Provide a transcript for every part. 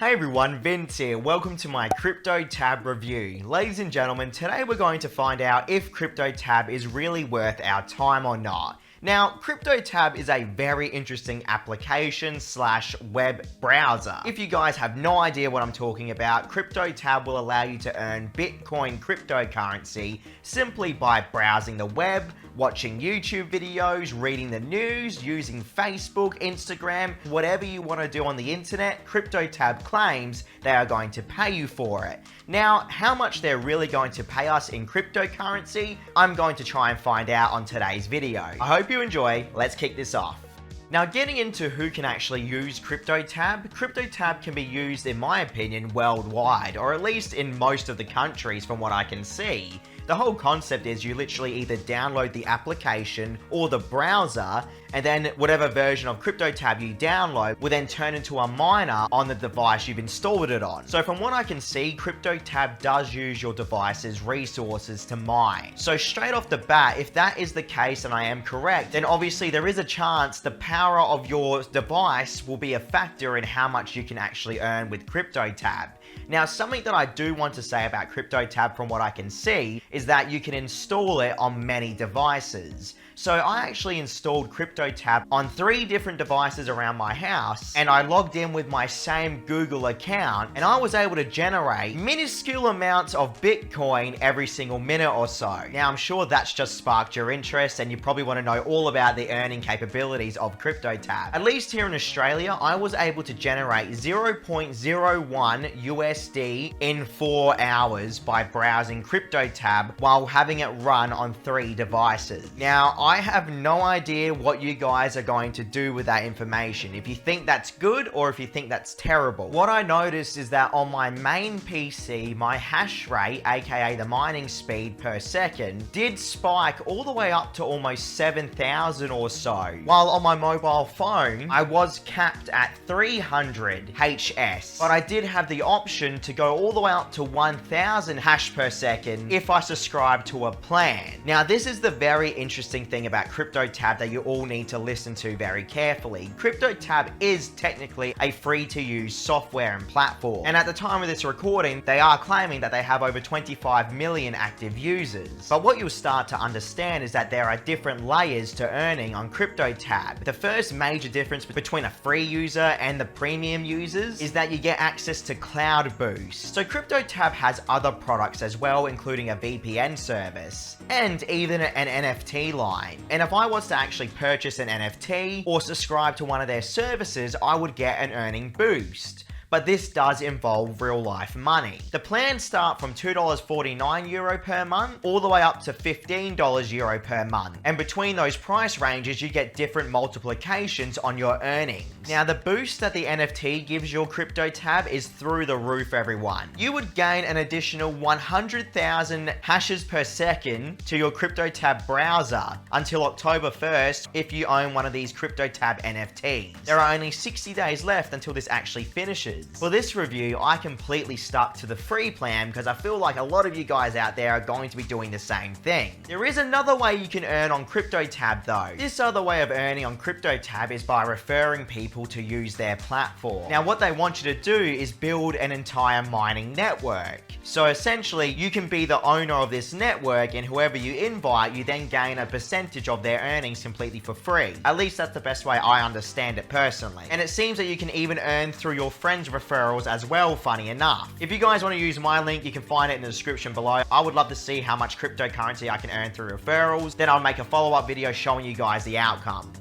Hey everyone, Vince here. Welcome to my CryptoTab review. Ladies and gentlemen, today we're going to find out if CryptoTab is really worth our time or not. Now, CryptoTab is a very interesting application slash web browser. If you guys have no idea what I'm talking about, CryptoTab will allow you to earn Bitcoin cryptocurrency simply by browsing the web, watching YouTube videos, reading the news, using Facebook, Instagram, whatever you want to do on the internet. CryptoTab claims they are going to pay you for it. Now, how much they're really going to pay us in cryptocurrency, I'm going to try and find out on today's video. I hope you enjoy. Let's kick this off. Now, getting into who can actually use CryptoTab, CryptoTab can be used, in my opinion, worldwide, or at least in most of the countries from what I can see. The whole concept is you literally either download the application or the browser, and then whatever version of CryptoTab you download will then turn into a miner on the device you've installed it on. So from what I can see, CryptoTab does use your device's resources to mine. So straight off the bat, if that is the case and I am correct, then obviously there is a chance the power of your device will be a factor in how much you can actually earn with CryptoTab. Now, something that I do want to say about CryptoTab from what I can see is that you can install it on many devices. So I actually installed CryptoTab on 3 different devices around my house, and I logged in with my same Google account, and I was able to generate minuscule amounts of Bitcoin every single minute or so. Now, I'm sure that's just sparked your interest, and you probably want to know all about the earning capabilities of CryptoTab. At least here in Australia, I was able to generate 0.01 USD in 4 hours by browsing CryptoTab while having it run on 3 devices. Now, I have no idea what you guys are going to do with that information, if you think that's good or if you think that's terrible. What I noticed is that on my main PC, my hash rate, aka the mining speed per second, did spike all the way up to almost 7,000 or so, while on my mobile phone, I was capped at 300 HS, but I did have the option to go all the way up to 1,000 hash per second if I subscribe to a plan. Now, this is the very interesting thing about CryptoTab that you all need to listen to very carefully. CryptoTab is technically a free-to-use software and platform, and at the time of this recording, they are claiming that they have over 25 million active users. But what you'll start to understand is that there are different layers to earning on CryptoTab. The first major difference between a free user and the premium users is that you get access to Cloud Boost. So CryptoTab has other products as well, including a VPN service and even an NFT line. And if I was to actually purchase an NFT or subscribe to one of their services, I would get an earning boost. But this does involve real life money. The plans start from €2.49 per month all the way up to €15 per month. And between those price ranges, you get different multiplications on your earnings. Now, the boost that the NFT gives your CryptoTab is through the roof, everyone. You would gain an additional 100,000 hashes per second to your CryptoTab browser until October 1st if you own one of these CryptoTab NFTs. There are only 60 days left until this actually finishes. For this review, I completely stuck to the free plan because I feel like a lot of you guys out there are going to be doing the same thing. There is another way you can earn on CryptoTab though. This other way of earning on CryptoTab is by referring people to use their platform. Now, what they want you to do is build an entire mining network. So essentially, you can be the owner of this network, and whoever you invite, you then gain a percentage of their earnings completely for free. At least that's the best way I understand it personally. And it seems that you can even earn through your friends' referrals as well, funny enough. If you guys want to use my link, you can find it in the description below. I would love to see how much cryptocurrency I can earn through referrals. Then I'll make a follow-up video showing you guys the outcome.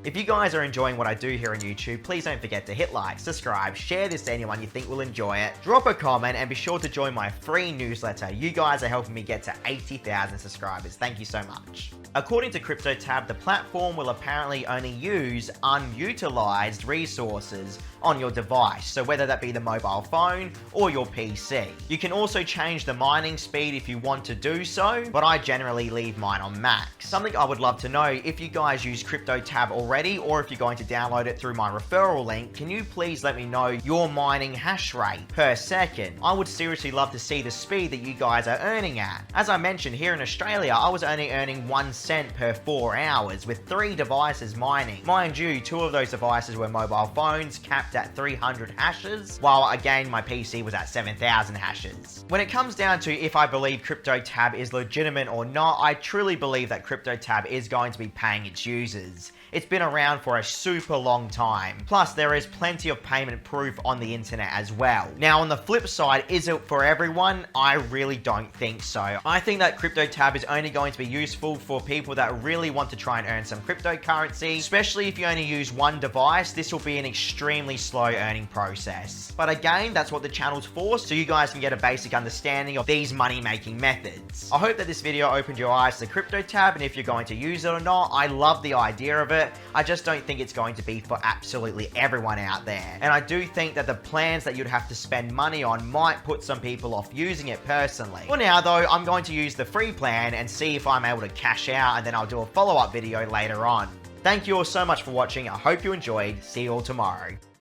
If you guys are enjoying what I do here on YouTube, please don't forget to hit like, subscribe, share this to anyone you think will enjoy it, drop a comment, and be sure to join my free newsletter. You guys are helping me get to 80,000 subscribers. Thank you so much. According to CryptoTab, the platform will apparently only use unutilized resources on your device, so whether that be the mobile phone or your PC. You can also change the mining speed if you want to do so, but I generally leave mine on max. Something I would love to know, if you guys use CryptoTab already, already, or if you're going to download it through my referral link, can you please let me know your mining hash rate per second? I would seriously love to see the speed that you guys are earning at. As I mentioned, here in Australia, I was only earning 1 cent per 4 hours with 3 devices mining. Mind you, 2 of those devices were mobile phones capped at 300 hashes, while again my PC was at 7,000 hashes. When it comes down to if I believe CryptoTab is legitimate or not, I truly believe that CryptoTab is going to be paying its users. It's been around for a super long time. Plus, there is plenty of payment proof on the internet as well. Now, on the flip side, is it for everyone? I really don't think so. I think that CryptoTab is only going to be useful for people that really want to try and earn some cryptocurrency, especially if you only use one device. This will be an extremely slow earning process. But again, that's what the channel's for, so you guys can get a basic understanding of these money-making methods. I hope that this video opened your eyes to CryptoTab, and if you're going to use it or not, I love the idea of it. I just don't think it's going to be for absolutely everyone out there. And I do think that the plans that you'd have to spend money on might put some people off using it personally. For now though, I'm going to use the free plan and see if I'm able to cash out, and then I'll do a follow-up video later on. Thank you all so much for watching. I hope you enjoyed. See you all tomorrow.